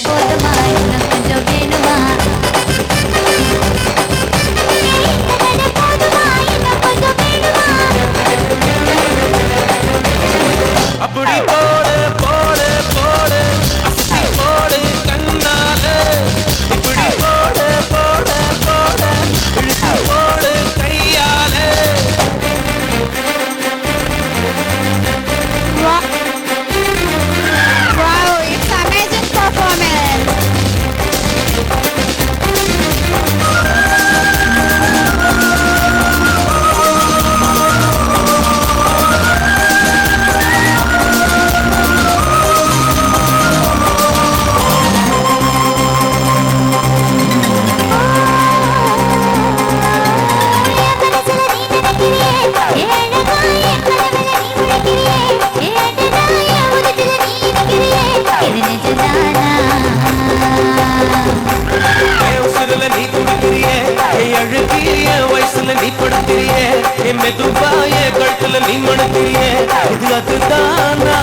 போதுமா இன்னும் கொஞ்சம் வேணுமா போதுமா இன்னும் கொஞ்சம் வேணுமா அப்படி போடு போடு போடு அசத்தி போடு கண்ணால இப்படி போடு போடு போடு இழுத்து போடு கையால Wow, it's amazing performance. உசுருல நீ துடிக்கிறியே அழுகிறிய வயசுல நீ படுக்கிறியே மெதுவாய கழுத்துல நீ மணக்கிறியே இது அதுதானா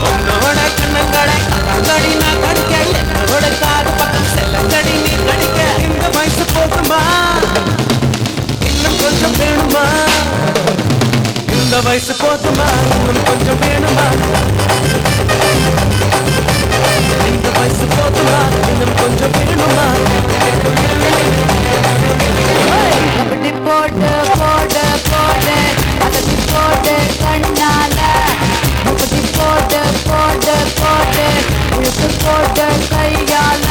உன்னோட கண்ணங்களை கடி நான் கடிக்க என்னோட காது பக்கம் செல்லங்கடி நீ கடிக்க இந்த வயசு போதுமா இன்னும் கொஞ்சம் வேணுமா இந்த வயசு போதுமா இன்னும் கொஞ்சம் வேணுமா இந்த வயசு போதுமா இன்னும் கொஞ்சம் வேணுமா அப்படி போட்டு போட்டு போட்டு அதடி போட்டு கண்ணால அப்படி போட்டு போட்டு போட்டு இழுத்து போட்டு கையால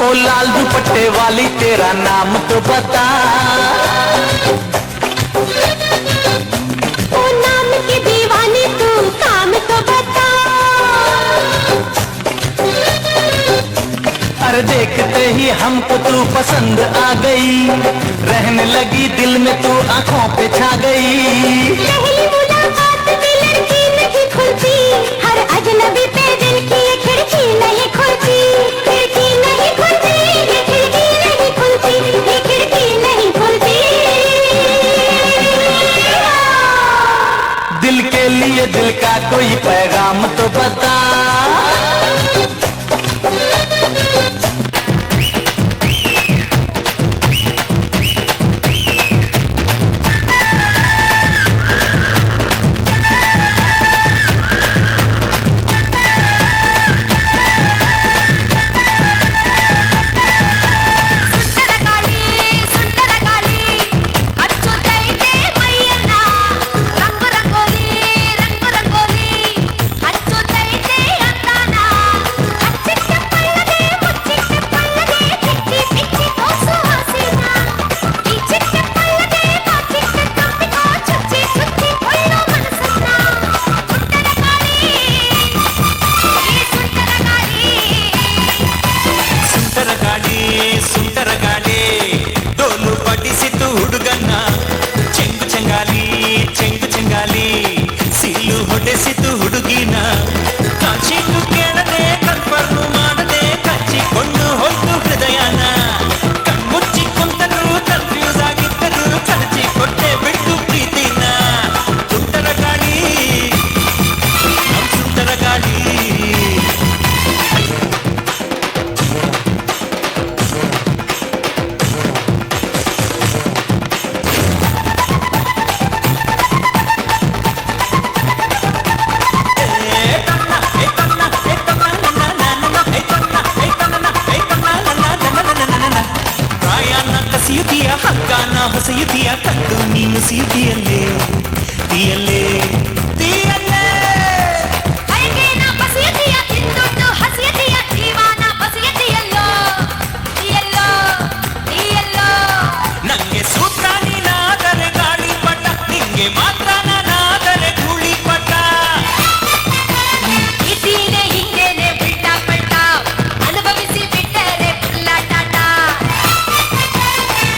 ओ लाल दुपट्टे वाली तेरा नाम तो बता ओ नाम की दीवानी तू काम तो बता अरे देखते ही हमको तू पसंद आ गई रहने लगी दिल में तू आंखों पे छा गई पहली मुलाकात में लड़की नहीं खुलती हर अजनबी पे दिल की ये खिड़की नहीं खुलती खिड़की नहीं खुलती ये खिड़की नहीं खुलती ये खिड़की नहीं खुलती दिल के लिए दिल का कोई पैगाम तो बता ಹೊಡೆಸಿತು ಹುಡುಗಿನ ಕಾಚಿಟ್ಟು ಕೇಳದೆ ಕನ್ಫರ್ಮ್ ಮಾಡದೆ ಕಚ್ಚಿಕೊಂಡು ಹೋಯ್ತು ಹೃದಯನ ಕಣ್ಮುಚ್ಚಿ ಕುಂತರು ಕನ್ಫ್ಯೂಸ್ ಆಗಿದ್ದರು ಕಳಚಿ ಕೊಟ್ಟೆ ಬಿಟ್ಟು ಪ್ರೀತಿನ ಸುಂದರ ಗಾಳಿ ಸುಂದರ ಗಾಳಿ ತಿನ್ನಿಸಿ ತೀಯಲ್ಲೇ ತೀಯಲ್ಲೇ ತೀಯಲ್ಲೇ ಅಯ್ಯನ ಬಸಿಯತಿಯ ತಿಂದುಟ್ಟು ಹಸಿಯತಿಯ ಜೀವನ ಬಸಿಯತಿಯಲ್ಲೋ ಎಲ್ಲೋ ಎಲ್ಲೋ ನಂಗೆ ಸೂತ್ರ ನೀನಾದರೆ ಗಾಳಿ ಪಟ ನಿಂಗೆ ಮಾತ್ರ ನಾನಾದರೆ ಧೂಳಿ ಪಟ ಇದ್ದೀನೆ ಹಿಂಗೇನೆ ಬಿಟ್ಟ ಪಟ್ಟ ಅನುಭವಿಸಿ ಬಿಟ್ಟರೆ ಪುಲ್ಲಾಟಾಟ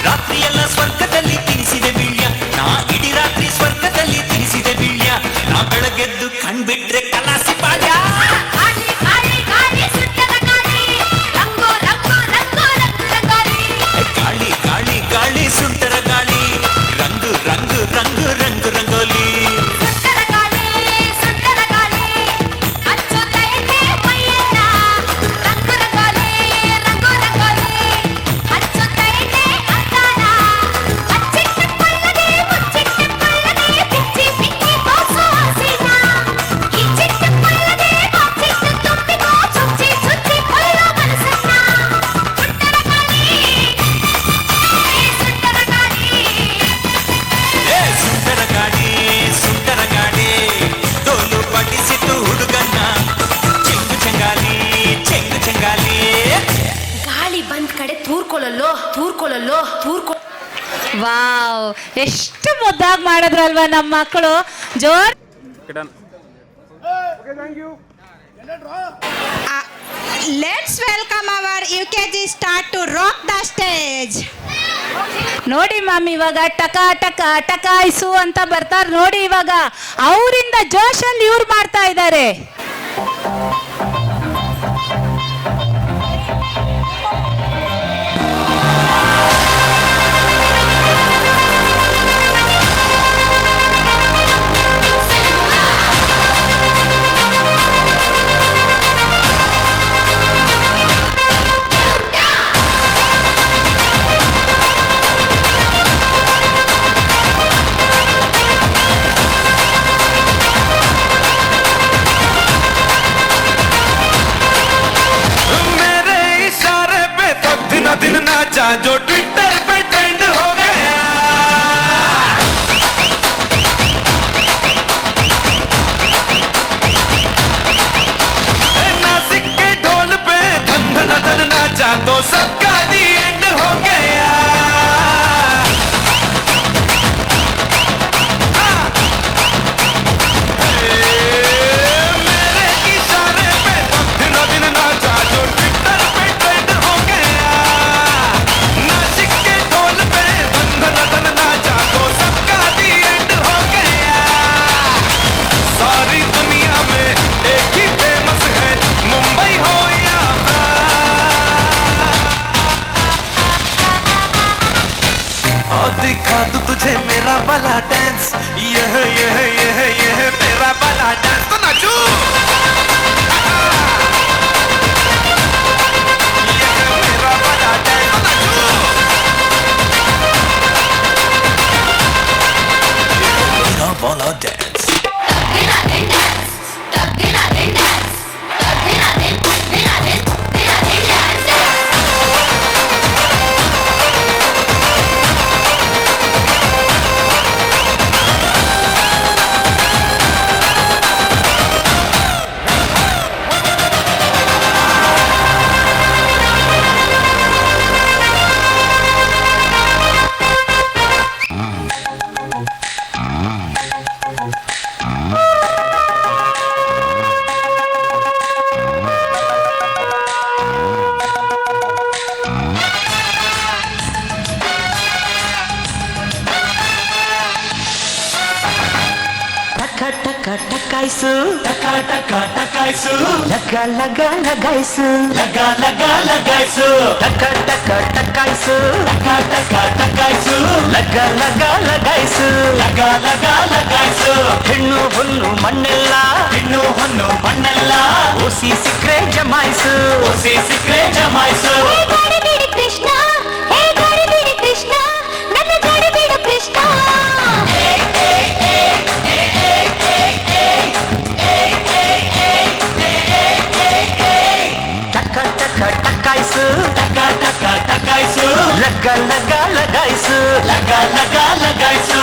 ರಾತ್ರಿಯೆಲ್ಲ ಸ್ವರ್ಗದಲ್ಲಿ ತಿನಿಸಿದೆ ಬೀಳ್ಯ ನಾ ಇಡೀ ರಾತ್ರಿ ಸ್ವರ್ಗದಲ್ಲಿ ತಿನಿಸಿದೆ ಬೀಳ್ಯ ನಾ ಬೆಳಗೆದ್ದು ಕಣ್ಬಿಟ್ರೆ ಕಲಾಸಿ ಪಾಳ್ಯ ಗಾಳಿ ಗಾಳಿ ಗಾಳಿ ಸುಟ್ಟದ ಗಾಳಿ ರಂಗೋ ರಂಗೋ ರಂಗೋ ರಂಗು ರಂಗಾಲಿ ಗಾಳಿ ಗಾಳಿ ಗಾಳಿ ಸುಂಟರ ಗಾಳಿ ರಂಗು ರಂಗು ರಂಗು ರಂಗು ರಂಗೋಲಿ ಸುಟ್ಟದ ಗಾಳಿ ಹಚ್ಚುತ್ತೈತೆ ಮೈಯನ್ನ ರಂಗು ರಂಗೋಲಿ ರಂಗು ರಂಗೋಲಿ ಹಚ್ಚುತ್ತೈತೆ ಅಂದಾನ ಹಚ್ಚಿಟ್ಟು ಕೊಳ್ಳದೆ ಮುಚ್ಚಿಟ್ಟು ಕೊಳ್ಳದೆ ಬಿಚ್ಚಿ ಬಿಚ್ಚಿ ತೋರ್ಸೋ ಹಸಿನ ಕಿಚ್ಚಿಟ್ಟು ಕೊಳ್ಳದೆ ಬಾಚಿಟ್ಟು ತುಂಬಿಕೋ ಚುಚ್ಚಿ ಚುಚ್ಚಿ ಕೊಲ್ಲೋ ಮನಸ್ಸನ್ನ ಸುಟ್ಟದ ಗಾಳಿ ಸುಂಟರ ಗಾಳಿ ಸುಂಟರ ಗಾಳಿ ತೋಲು ಪಡಿಸಿತು ಹುಡುಗನ್ನ ಚೆಂಗು ಚೆಂಗಾಲಿ ಚೆಂಗು ಚೆಂಗಾಲಿ ಗಾಳಿ ಬಂದ್ ಕಡೆ ತೂರ್ಕೊಳ್ಳಲ್ಲೋ ವಾವ್ ಎಷ್ಟು ಮುದ್ದಾಗಿ ಮಾಡಿದ್ರಲ್ವಾ ನಮ್ಮ ಮಕ್ಕಳು ಜೋರ್ Let's welcome our UKG start to rock the stage. ನೋಡಿ ಮ್ಯಾಮ್ ಇವಾಗ ಟಕ ಟಕ ಟಕಾಯಿಸು ಅಂತ ಬರ್ತಾರೆ ನೋಡಿ ಇವಾಗ ಅವರಿಂದ ಜೋಶಲ್ಲಿ ಇವ್ರು ಮಾಡ್ತಾ ಇದ್ದಾರೆ मेरे इशारे पे तो दिन दिन नाचा जो ट्विटर पे ट्रेंड हो गया नासिक के ढोल पे धन धन धन नाचा तो सबका दी एंड हो गया मेरे इशारे पे तो दिन दिन नाचा जो ट्विटर पे ट्रेंड हो गया नासिक के ढोल पे धन धन धन नाचा तो सबका दी एंड हो गया सारी दुनिया में एक ही फेमस है मुंबई हो या और दिखा दूं तुझे मेरा वाला डांस यह मेरा वाला डांस तो नाचू यह मेरा वाला डांस तो नाचू मेरा वाला डांस ಟಕಾಯಿಸು ಟಕ ಟಕ ಟಕಾಯಿಸು ಲಗ ಲಗ ಲಗಾಯಿಸು ಲಗ ಲಗ ಲಗಾಯಿಸು ಟಕ ಟಕ ಟಕಾಯಿಸು ಟಕ ಟಕ ಟಕಾಯಿಸು ಲಗ ಲಗ ಲಗಾಯಿಸು ಲಗ ಲಗ ಲಗಾಯಿಸು ಹೆಣ್ಣು ಹೊನ್ನು ಮಣ್ಣೆಲ್ಲ ಹೆಣ್ಣು ಹೊನ್ನು ಮಣ್ಣೆಲ್ಲ ಓಸಿ ಸಿಕ್ರೆ ಜಮಾಯಿಸು ಓಸಿ ಸಿಕ್ರೆ ಜಮಾಯಿಸು ಗಾಡಿಬಿಡಿ ಕೃಷ್ಣ ಹೇ ಗಾಡಿಬಿಡಿ ಕೃಷ್ಣ ನನ್ನ ಗಾಡಿಬಿಡು ಕೃಷ್ಣ ಟಕ ಟಕ ಟಕಾಯಿಸು ಟಕ ಟಕ ಟಕಾಯಿಸು ಲಗ ಲಗ ಲಗಾಯಿಸು ಲಗ ಲಗ ಲಗಾಯಿಸು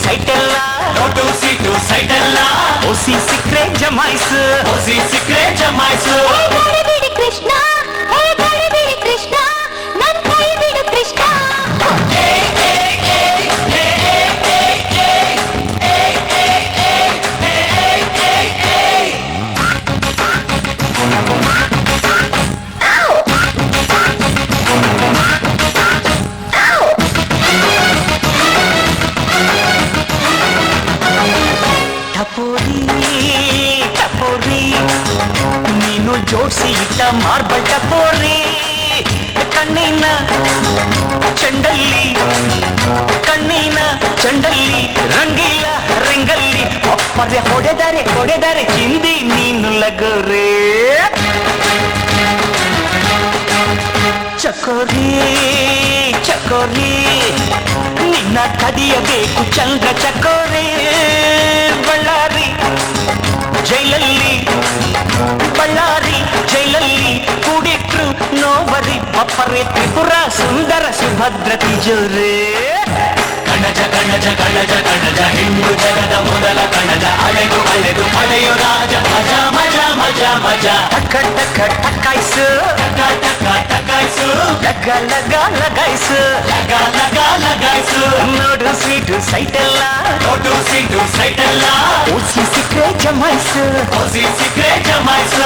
ಸೈಟ್ ಎಲ್ಲ ನೋಟು ಸೀಟು ಸೈಟ್ ಎಲ್ಲ ಓಸಿ ಸಿಕ್ರೆ ಜಮಾಯಿಸು ಓಸಿ ಸಿಕ್ರೆ ಜಮಾಯಿಸು ಹೇ ಗಾಳಿಬೀಡು ಕೃಷ್ಣ ಹೇ ಗಾಳಿಬೀಡು ಕೃಷ್ಣ ನನ್ ಕೈ ಬಿಡು ಕೃಷ್ಣ ಟಪೋರಿ ಟಪೋರಿ ನೀನು ಜೋಡಿಸಿ ಇಟ್ಟ ಮಾರ್ಬಲ್ ಟಪೋರಿ ಕಣ್ಣಿನ ಚೆಂಡಲ್ಲಿ ಕಣ್ಣಿನ ಚೆಂಡಲ್ಲಿ ರಂಗಿಲ್ಲ ರಂಗಲ್ಲಿ ಒಪ್ಪರೆ ಹೊಡೆದರೆ ಹಿಂದಿ ನೀನು ಲಗೋರೆ ಚಕೋರಿ ಚಕೋರಿ ನಿನ್ನ ಕದಿಯಬೇಕು ಚಂದ್ರ ಚಕೋರಿ ಬಳ್ಳಾರಿ ಜೈಲಲ್ಲಿ ಬಳ್ಳಾರಿ ಜೈಲಲ್ಲಿ ಕೂಡಿಟ್ರು ನೋವರಿ ಅಪ್ಪರೆ ತ್ರಿಪುರ ಸುಂದರ ಸುಭದ್ರ ತಿಜೋರೆ ಕಣಜ ಕಣಜ ಕಣಜ ಕಣಜ ಹಿಂದೂ ಜಗದ ಮೊದಲ ಕಣಜ ಅಳೆದು ಅಳೆದು ಪಡೆಯೋ ರಾಜ ಮಜಾ ಮಜಾ ಮಜಾ ಮಜಾ ಟಕ ಟಕ ಟಕಾಯ್ಸು ಟಕ ಟಕ ಟಕಾಯ್ಸು ಲಗ ಲಗ ಲಗಾಯ್ಸು ಲಗ ಲಗ ಲಗಾಯ್ಸು ನೋಡು ಸ್ವೀಟು ಸೈಟ್ ಎಲ್ಲ ನೋಡು ಸೀಟು ಸೈಟ್ ಎಲ್ಲ ಓಸಿ ಸಿಕ್ರೆ ಜಮಾಯ್ಸು ಓಸಿ ಸಿಕ್ರೆ ಜಮಾಯ್ಸು